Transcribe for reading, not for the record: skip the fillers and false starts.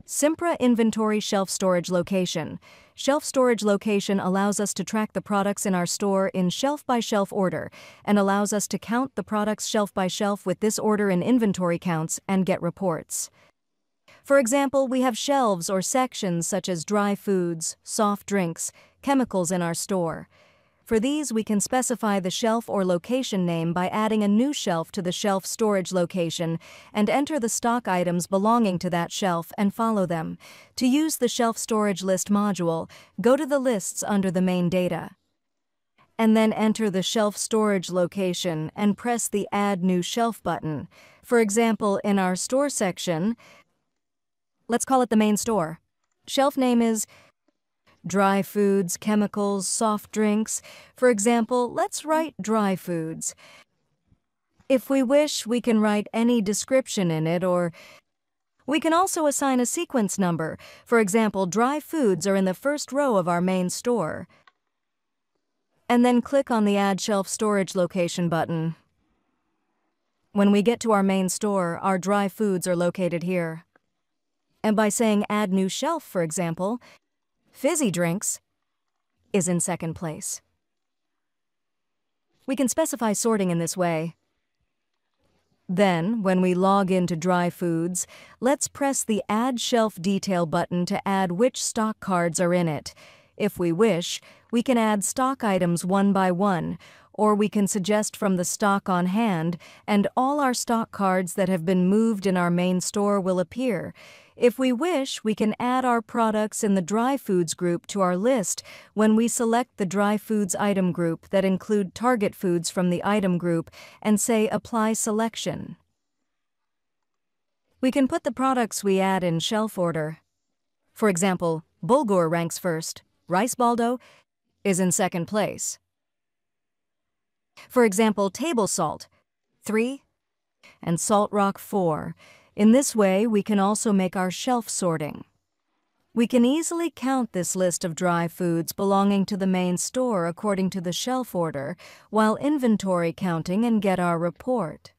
Simpra Inventory Shelf Storage Location. Shelf storage location allows us to track the products in our store in shelf-by-shelf order and allows us to count the products shelf by shelf with this order in inventory counts and get reports. For example, we have shelves or sections such as dry foods, soft drinks, chemicals in our store. For these, we can specify the shelf or location name by adding a new shelf to the shelf storage location and enter the stock items belonging to that shelf and follow them. To use the Shelf Storage List module, go to the lists under the main data. And then enter the shelf storage location and press the Add New Shelf button. For example, in our store section, let's call it the main store. Shelf name is dry foods, chemicals, soft drinks. For example, let's write dry foods. If we wish, we can write any description in it, or we can also assign a sequence number. For example, dry foods are in the first row of our main store. And then click on the Add Shelf Storage Location button. When we get to our main store, our dry foods are located here. And by saying Add New Shelf, for example, fizzy drinks is in second place. We can specify sorting in this way. Then, when we log into dry foods, let's press the Add Shelf Detail button to add which stock cards are in it. If we wish, we can add stock items one by one, or we can suggest from the stock on hand, and all our stock cards that have been moved in our main store will appear. If we wish, we can add our products in the dry foods group to our list when we select the dry foods item group that include target foods from the item group and say Apply Selection. We can put the products we add in shelf order. For example, bulgur ranks first, rice baldo is in second place. For example, table salt, 3, and salt rock 4. In this way, we can also make our shelf sorting. We can easily count this list of dry foods belonging to the main store according to the shelf order, while inventory counting and get our report.